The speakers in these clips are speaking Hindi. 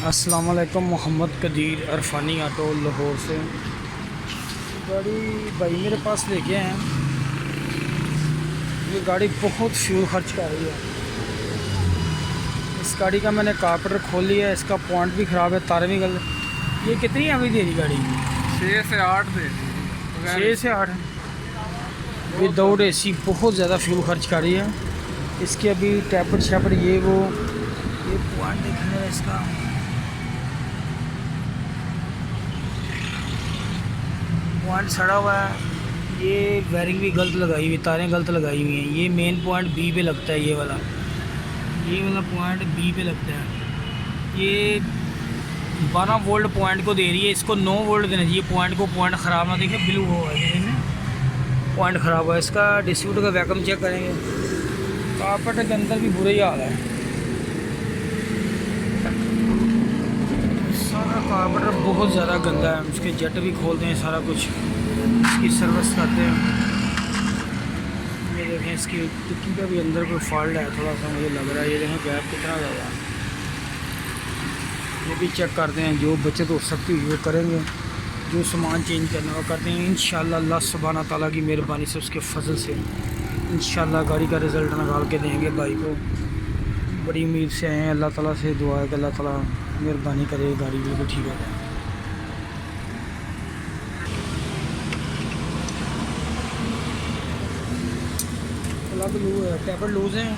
अस्सलाम वालेकुम। मोहम्मद कदीर अरफानी ऑटो लाहौर से गाड़ी भाई मेरे पास लेके आए हैं। ये गाड़ी बहुत फ्यूल खर्च कर रही है। इस गाड़ी का मैंने कारपेटर खोल लिया है, इसका पॉइंट भी ख़राब है, तारें भी गल। ये कितनी एवरेज दे रही गाड़ी? 6 से 8 दे 6 से 8 विदाउट एसी बहुत ज़्यादा फ्यूल खर्च कर रही है। इसके अभी टैपर शैपर ये पॉइंट देखने है इसका। पॉइंट सड़ा हुआ है, ये वायरिंग भी गलत लगाई हुई, तारें गलत लगाई हुई हैं। ये मेन पॉइंट बी पे लगता है, ये वाला पॉइंट बी पे लगता है। ये 12 वोल्ट पॉइंट को दे रही है, इसको 9 वोल्ट देना चाहिए पॉइंट को। पॉइंट ख़राब ना देखे, ब्लू हो पॉइंट ख़राब हुआ है। इसका डिस्ट्रीब्यूटर का वैक्यूम चेक करेंगे। कारपेट के अंदर भी बुरा ही हाल है, सारा कारपेटर बहुत ज़्यादा गंदा है। उसके जट भी खोलते हैं, सारा कुछ इसकी सर्विस करते हैं। ये देखें, इसकी टिक्की का भी अंदर कोई फॉल्ट है थोड़ा सा, मुझे लग रहा है। ये देखें गैप कितना ज़्यादा, ये भी चेक करते हैं। जो बचत हो सकती है वो करेंगे, जो सामान चेंज करना वो करते हैं। इंशाल्लाह अल्लाह सुब्हाना ताला की मेहरबानी से, उसके फजल से इंशाल्लाह गाड़ी का रिज़ल्ट निकाल के देंगे भाई को। बड़ी उम्मीद से आए हैं, अल्लाह ताला से दुआ है कि अल्लाह ताला मेहरबानी करे, गाड़ी बिल्कुल ठीक हो जाए। प्लग लूज है, टैपर लूज है।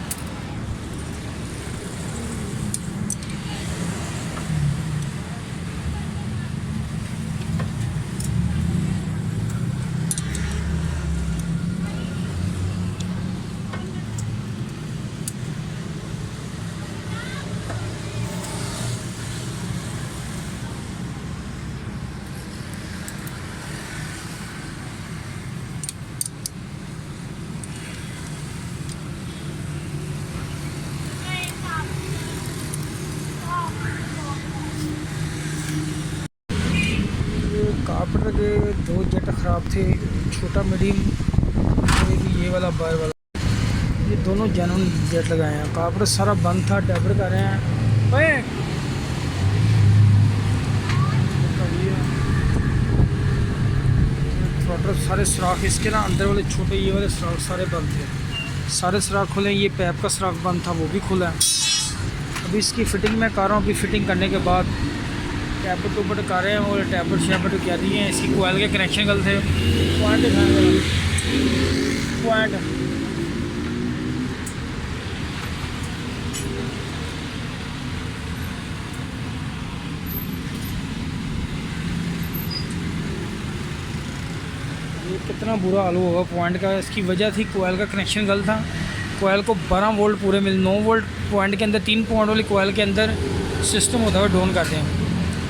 कारपेटर के 2 जेट ख़राब थे, छोटा मीडियम, ये वाला बार वाला, ये दोनों जेन्युइन जेट लगाए हैं। कारपेटर सारा बंद था, टैपर कर रहे हैं। ओए थ्रॉटल सारे सुराख इसके ना अंदर वाले छोटे ये वाले सुराख सारे बंद थे, सारे सुराख खुले। ये पैप का सुराख बंद था, वो भी खुला है। अभी इसकी फ़िटिंग मैं कर रहा हूँ। अभी फ़िटिंग करने के बाद टैपर टूपर कर रहे हैं और टैपर शैपर क्या दिए हैं। इसकी कोयल के कनेक्शन गलत थे। पॉइंट दिखाएंगे, पॉइंट ये कितना बुरा हाल होगा पॉइंट का। इसकी वजह थी कोयल का कनेक्शन गलत था। कोयल को 12 वोल्ट पूरे मिले, 9 वोल्ट पॉइंट के अंदर, 3 पॉइंट वाली कोयल के अंदर सिस्टम होता है डाउन करते हैं।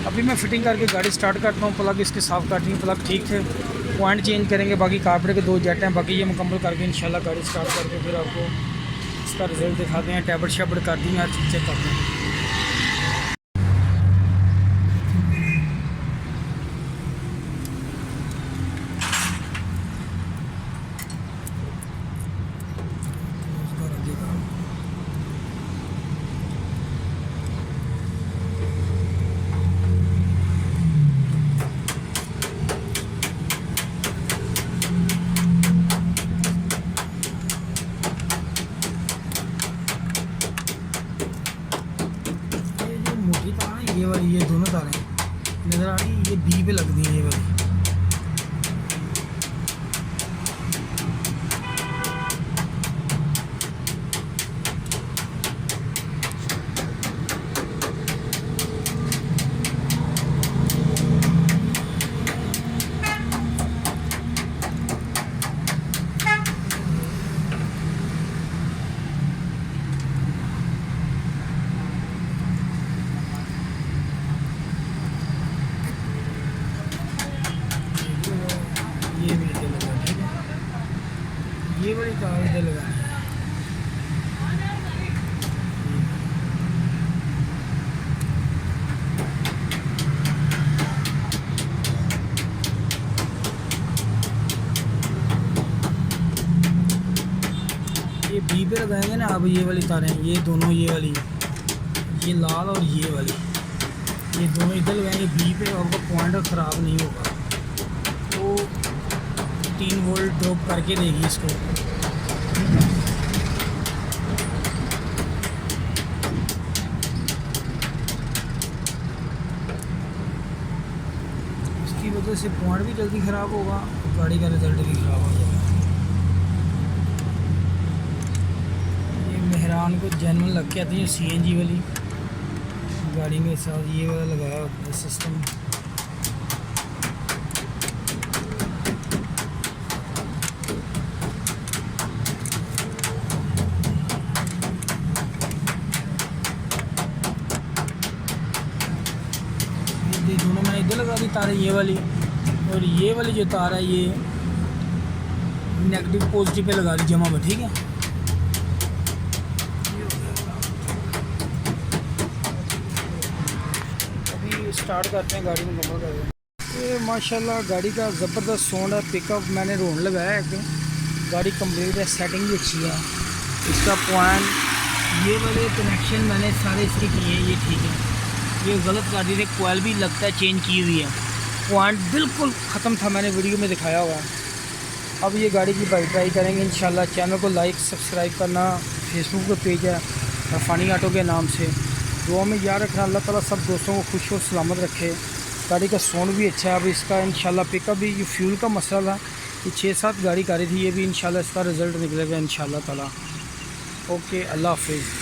अभी मैं फ़िटिंग करके गाड़ी स्टार्ट करता हूँ। प्लग इसके साफ़ काटनी है, प्लग ठीक थे, पॉइंट चेंज करेंगे। बाकी कारपेट के 2 जेट हैं, बाकी ये मुकम्मल करके इंशाल्लाह गाड़ी स्टार्ट करके फिर आपको इसका रिज़ल्ट दिखाते हैं। टैबलेट शैबलेट कर दी हैं, हर चीज़ चेक करते हैं। मोटी तार है, ये वाली, ये दोनों तारें नज़र आ रही है, ये बी पे लगती है ये वाली। ये भी इधर लगा, ठीक है। ये वाली तार इधर लगानी है। ये बी पे लगाएंगे ना। अब ये वाली तारें, ये दोनों, ये वाली, ये लाल और ये वाली, ये दोनों इधर लगाएंगे बी पे, आपका पॉइंट ख़राब नहीं होगा। तो 3 वोल्ट ड्रॉप करके देगी इसको। इसकी वजह से पॉइंट भी जल्दी ख़राब होगा, गाड़ी का रिजल्ट भी ख़राब हो जाएगा। ये मेहरान को जेनवन लग के आती है CNG वाली गाड़ी में साथ ये वाला लगाया होता है सिस्टम। ये दोनों मैंने इधर लगा दी तार, ये वाली और ये वाली जो तार है ये नेगेटिव पॉजिटिव पे लगा दी जमा में, ठीक है। स्टार्ट करते हैं, गाड़ी मुकम्मल कर दें। ये माशाल्लाह गाड़ी का ज़बरदस्त साउंड है। पिकअप मैंने रोन लगाया है, गाड़ी कंप्लीट है, सेटिंग भी अच्छी है। इसका पॉइंट ये वाले कनेक्शन मैंने सारे इसके किए हैं, ये ठीक है। ये गलत गाड़ी से कोयल भी लगता है चेंज की हुई है, पॉइंट बिल्कुल ख़त्म था, मैंने वीडियो में दिखाया हुआ है। अब ये गाड़ी की बाइक ट्राई करेंगे इंशाल्लाह। चैनल को लाइक सब्सक्राइब करना, फेसबुक पे पेज है रफ़ानी ऑटो के नाम से। दुआ में याद रखना, अल्लाह ताला सब दोस्तों को खुश और सलामत रखे। गाड़ी का साउंड भी अच्छा है। अब इसका इंशाल्लाह पिकअप भी, ये फ्यूल का मसला था, ये 6-7 गाड़ी कर रही थी, ये भी इंशाल्लाह इसका रिज़ल्ट निकलेगा इंशाल्लाह ताला। ओके, अल्लाह हाफिज़।